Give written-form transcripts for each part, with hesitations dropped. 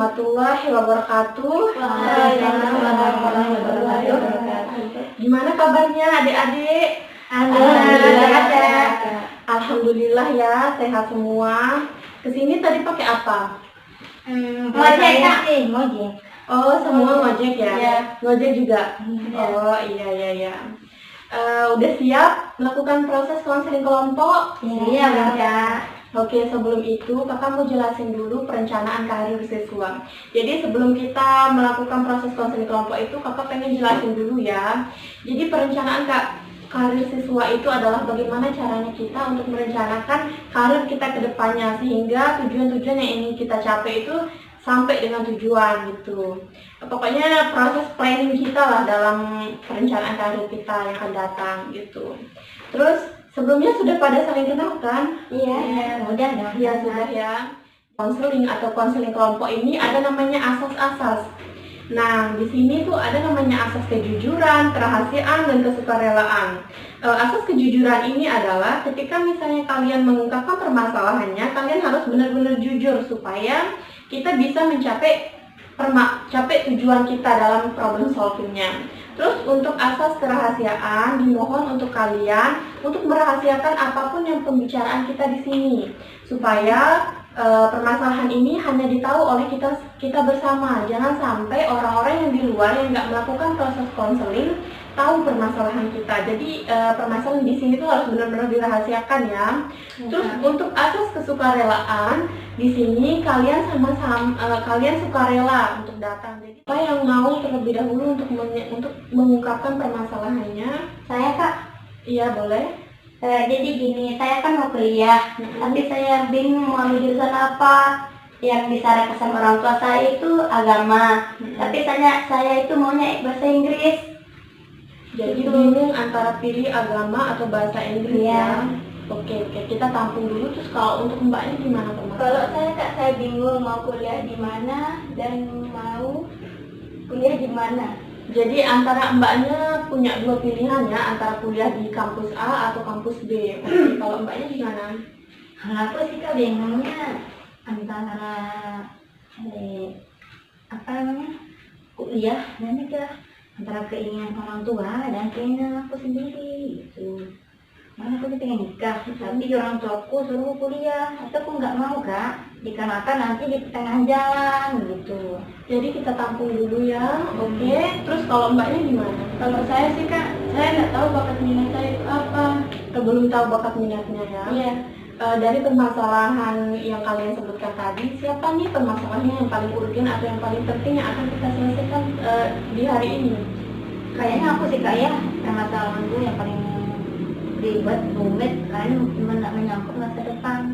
Warahmatullahi wabarakatuh. Waalaikumsalam warahmatullahi wabarakatuh. Gimana kabarnya adik-adik? Alhamdulillah. Alhamdulillah ya, sehat semua. Kesini tadi pakai apa? Ngojek sih, ngojek. Oh, semua ngojek ya? Iya. Ngojek juga? Iya. Oh, iya. Udah siap melakukan proses konseling kelompok? Iya, Kak. Oke, sebelum itu kakak mau jelasin dulu perencanaan karir siswa. Jadi sebelum kita melakukan proses konseling kelompok itu, kakak pengen jelasin dulu ya. Jadi perencanaan karir siswa itu adalah bagaimana caranya kita untuk merencanakan karir kita ke depannya, sehingga tujuan-tujuan yang ingin kita capai itu sampai dengan tujuan gitu. Pokoknya proses planning kita lah dalam perencanaan karir kita yang akan datang gitu. Terus sebelumnya sudah pada saling kenal kan? Iya, udah dong. Ya sudah ya. Konseling atau konseling kelompok ini ada namanya asas-asas. Nah, di sini tuh ada namanya asas kejujuran, kerahasiaan, dan kesukarelaan. Asas kejujuran ini adalah ketika misalnya kalian mengungkapkan permasalahannya, kalian harus benar-benar jujur supaya kita bisa mencapai tujuan kita dalam problem solvingnya. Terus untuk asas kerahasiaan, dimohon untuk kalian untuk merahasiakan apapun yang pembicaraan kita di sini, supaya permasalahan ini hanya ditahu oleh kita bersama. Jangan sampai orang-orang yang di luar yang nggak melakukan proses konseling tahu permasalahan kita. Jadi permasalahan di sini tuh harus benar-benar dirahasiakan ya. Terus untuk asas kesukarelaan, di sini kalian kalian sukarela untuk datang. Jadi apa yang mau terlebih dahulu untuk mengungkapkan permasalahannya? Saya, Kak. Iya, boleh. Jadi gini, saya kan mau kuliah, tapi saya bingung mau ambil jurusan apa. Yang disarankan sama orang tua saya itu agama, tapi saya itu maunya bahasa Inggris. Jadi bingung antara pilih agama atau bahasa Inggris ya? Iya. Oke, kita tampung dulu. Terus kalau untuk mbaknya gimana teman? Kalau saya, Kak, saya bingung mau kuliah di mana dan mau kuliah di mana. Jadi antara mbaknya punya dua pilihan ya, antara kuliah di kampus A atau kampus B. Oke, kalau mbaknya gimana? Kalau aku sih, Kak, bingungnya antara kuliah dan nikah, antara keinginan orang tua dan keinginan aku sendiri gitu. Mana aku pengen nikah, tapi orang tuaku suruh kuliah, atau aku nggak mau, Kak, dikarenakan nanti di tengah jalan gitu. Jadi kita tampung dulu ya. Oke. Terus kalau mbaknya gimana? Kalau saya sih, Kak, saya nggak tahu bakat minat saya itu apa. Belum tahu bakat minatnya ya? Iya. Dari permasalahan yang kalian sebutkan tadi, siapa nih permasalahannya yang paling urgen atau yang paling penting yang akan kita selesaikan di hari ini? Kayaknya aku sih, Kak, ya, permasalahanku yang paling ribet, rumit, kan menyangkut masa depan.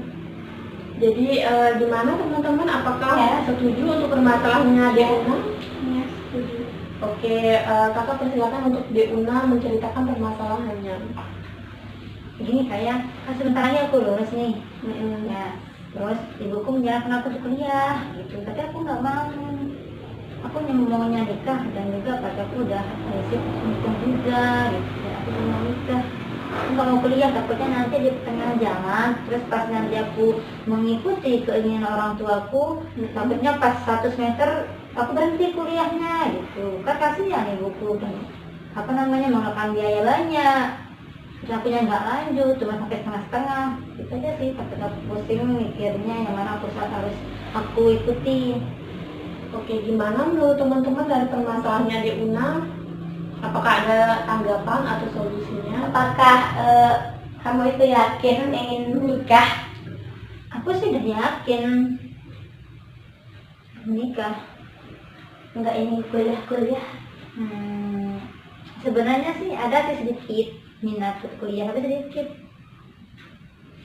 Jadi gimana teman-teman? Apakah Ya. setuju untuk permasalahannya Deuna? Ya, setuju. Oke, kakak persilakan untuk Deuna menceritakan permasalahannya. Begini, kayak sebentar lagi aku lulus nih. Ya, terus ibuku menyarankan aku untuk kuliah gitu, tapi aku nggak mau. Aku maunya nikah dan juga pacarku udah siap nikah juga gitu. Dan aku belum mau nikah. Aku nggak mau kuliah, takutnya nanti di tengah jalan, terus pas nanti aku mengikuti keinginan orang tuaku, takutnya pas 100 meter aku berhenti kuliahnya gitu. Kan kasihan ibuku dan mengeluarkan biaya banyak. Terus akunya nggak lanjut, cuma sampai setengah-setengah. Itu aja sih, takut aku pusing mikirnya yang mana perusahaan harus aku ikuti. Oke, gimana menurut teman-teman dari permasalahannya Deuna? Apakah ada tanggapan atau solusinya? Apakah kamu itu yakin ingin menikah? Aku sih udah yakin menikah, nggak ingin kuliah. Sebenarnya sih ada sih sedikit minat kuliah, tapi sedikit,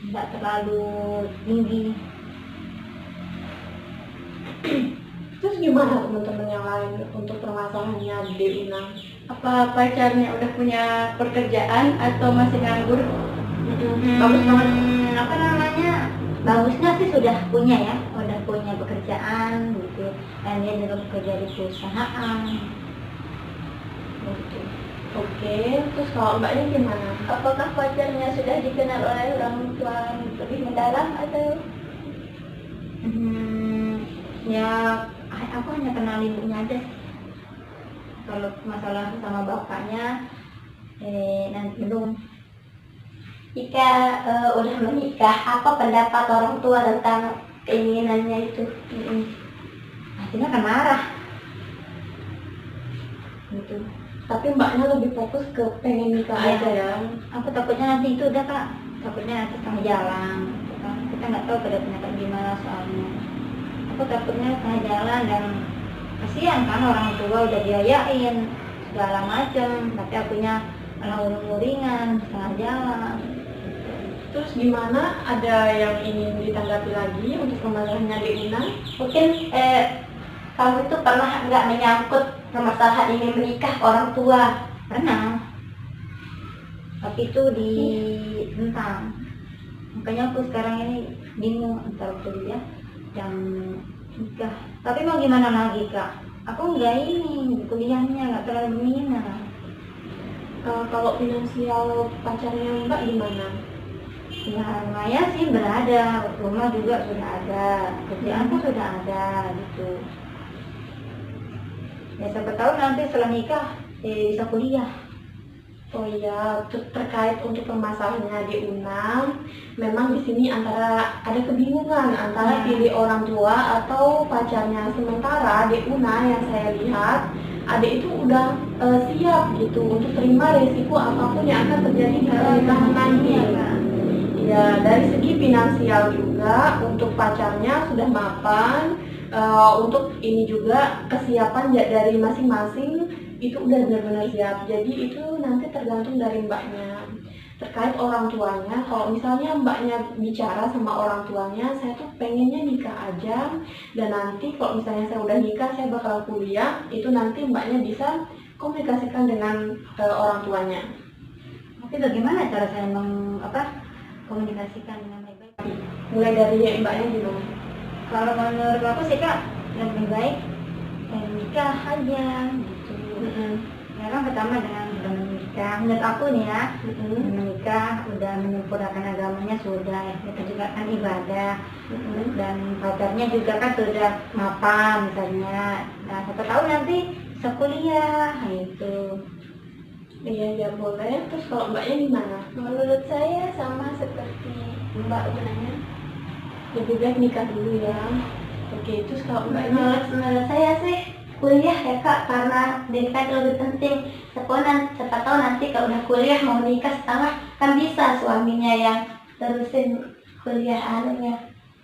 nggak terlalu tinggi. Terus gimana teman-teman yang lain untuk permasalahannya Deuna? Apa pacarnya udah punya pekerjaan atau masih nganggur? Bagus banget. Bagusnya sih sudah punya ya, udah punya pekerjaan gitu, dan dia juga bekerja di perusahaan gitu. Oke, terus kalau mbaknya gimana? Apakah pacarnya sudah dikenal oleh orang tua lebih mendalam atau? Ya aku hanya kenal ibunya aja sih. Kalau masalah sama bapaknya nanti belum. Jika udah menikah, apa pendapat orang tua tentang keinginannya itu? Pastinya akan marah gitu. Tapi mbaknya lebih fokus ke pengen nikah Iya. aja ya. Aku takutnya nanti itu udah kak, takutnya nanti tengah jalan gitu kan. Kita nggak tahu kedepannya kayak gimana soalnya. Aku takutnya tengah jalan dan kasihan kan orang tua udah biayain segala macem, tapi akunya malah uring-uringan tengah jalan. Terus gimana, ada yang ingin ditanggapi lagi untuk permasalahannya Dek Una? Mungkin kamu itu pernah nggak menyangkut permasalahan ingin menikah ke orang tua? Pernah, tapi itu ditentang. Makanya aku sekarang ini bingung antara kuliah dan nikah. Tapi mau gimana lagi kak? Aku nggak ini kuliahnya nggak terlalu minat. Kalau finansial pacarnya mbak gimana? Ya lumayan sih berada, rumah juga sudah ada, kerjaan pun sudah ada gitu. Ya siapa tahu nanti setelah nikah bisa kuliah. Oh iya, terkait untuk permasalahannya Dek Una, memang di sini antara ada kebingungan antara pilih orang tua atau pacarnya. Sementara Dek Una yang saya lihat, adik itu udah siap gitu untuk terima resiko apapun yang akan terjadi di pernikahan nanti. Ya, dari segi finansial juga untuk pacarnya sudah mapan, untuk ini juga kesiapan dari masing-masing itu udah benar-benar siap. Jadi itu nanti tergantung dari mbaknya. Terkait orang tuanya, kalau misalnya mbaknya bicara sama orang tuanya, saya tuh pengennya nikah aja, dan nanti kalau misalnya saya udah nikah saya bakal kuliah, itu nanti mbaknya bisa komunikasikan dengan orang tuanya. Tapi bagaimana cara saya komunikasikan dengan baik-baik? Mulai dari mbaknya gimana? Kalau menurut aku sih kak, lebih baik nikah aja gitu. Sekarang pertama dengan sudah menikah, menurut aku nih ya, menikah udah menyempurnakan agamanya sudah, ya kita juga kan ibadah, dan pacarnya juga kan sudah mapan misalnya. Nah siapa tahu nanti bisa kuliah gitu. Iya ya boleh. Terus kalau mbaknya gimana? Menurut saya sama seperti Mbak Unanya, Lebih baik nikah dulu ya. Oke, terus kalau mbaknya? menurut saya sih kuliah ya kak, karena nikah itu lebih penting. Siapa tahu nanti kalau udah kuliah mau nikah setengah kan bisa suaminya yang terusin kuliah anunya,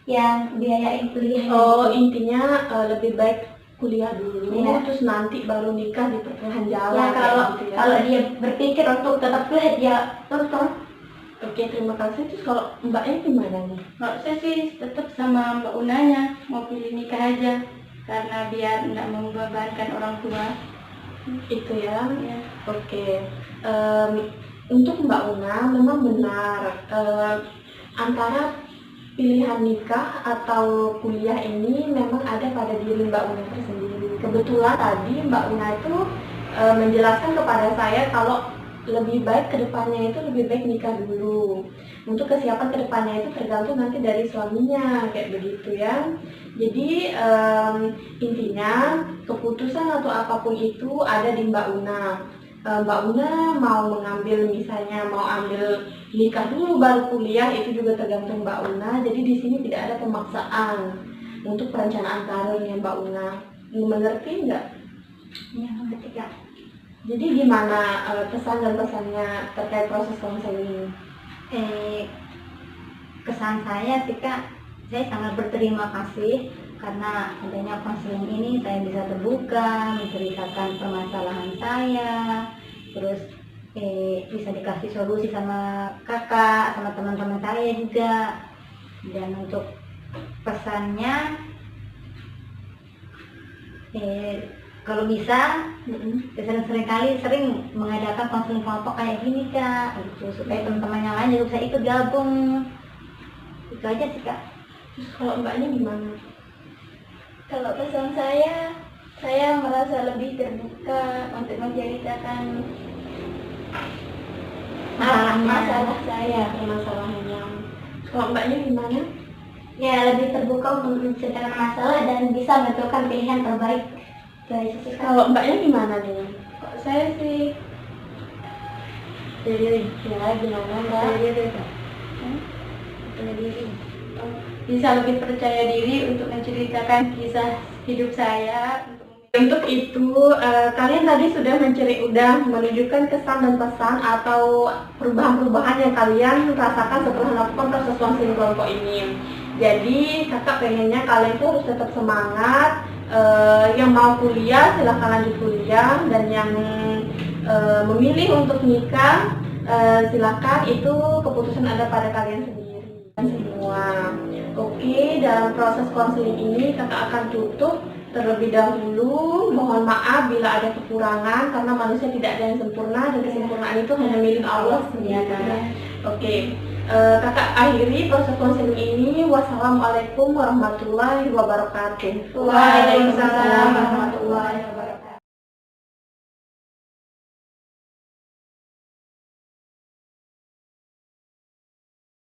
yang biayain kuliahnya. Oh, intinya lebih baik kuliah dulu, Iya. terus nanti baru nikah di pertengahan jalan. Ya kayak kalau gitu ya. kalau dia berpikir untuk tetap kuliah dia untung. Oke, terima kasih. Terus kalau mbaknya gimana nih? Kalau saya sih tetap sama Mbak Unanya, mau pilih nikah aja karena biar nggak membebankan orang tua. Itu ya. Ya. Oke. Untuk Mbak Una memang benar, antara pilihan nikah atau kuliah ini memang ada pada diri Mbak Una tersendiri. Kebetulan tadi Mbak Una itu menjelaskan kepada saya kalau lebih baik kedepannya itu lebih baik nikah dulu. Untuk kesiapan kedepannya itu tergantung nanti dari suaminya, kayak begitu ya. Jadi intinya keputusan atau apapun itu ada di Mbak Una. Mbak Una mau mengambil, misalnya mau ambil nikah dulu baru kuliah, itu juga tergantung Mbak Una. Jadi di sini tidak ada pemaksaan untuk perencanaan karirnya Mbak Una. Mengerti nggak? Ya ngerti kak. Jadi gimana pesan dan pesannya terkait proses konseling? Kesan saya sih kak, saya sangat berterima kasih karena adanya konseling ini saya bisa terbuka, menceritakan permasalahan saya, terus bisa dikasih solusi sama kakak, sama teman-teman saya juga. Dan untuk pesannya, kalau bisa sering mengadakan konseling kelompok kayak gini kak, gitu supaya teman-teman yang lain juga bisa ikut gabung. Itu aja sih kak. Terus kalau mbaknya gimana? Kalau pesan saya merasa lebih terbuka untuk menceritakan masalah saya. Permasalahannya. Kalau mbaknya gimana? ya lebih terbuka untuk menceritakan masalah dan bisa menentukan pilihan terbaik. Itu aja sih, Kak. Kalau mbaknya gimana nih? Kok saya sih Jadi ya gimana mbak? diri, Kak. Punya diri. Bisa lebih percaya diri untuk menceritakan kisah hidup saya. Untuk itu, kalian tadi sudah menunjukkan kesan dan pesan atau perubahan-perubahan yang kalian rasakan setelah melakukan proses konseling kelompok ini. Jadi, kakak pengennya kalian tuh harus tetap semangat. Yang mau kuliah silahkan lanjut kuliah, dan yang memilih untuk nikah silahkan, itu keputusan ada pada kalian sendiri semua. Oke, dalam proses konseling ini kakak akan tutup terlebih dahulu. Mohon maaf bila ada kekurangan, karena manusia tidak ada yang sempurna dan kesempurnaan itu hanya milik Allah sendiri. Oke, kakak akhiri proses konseling ini. Wassalamualaikum warahmatullahi wabarakatuh. Waalaikumsalam.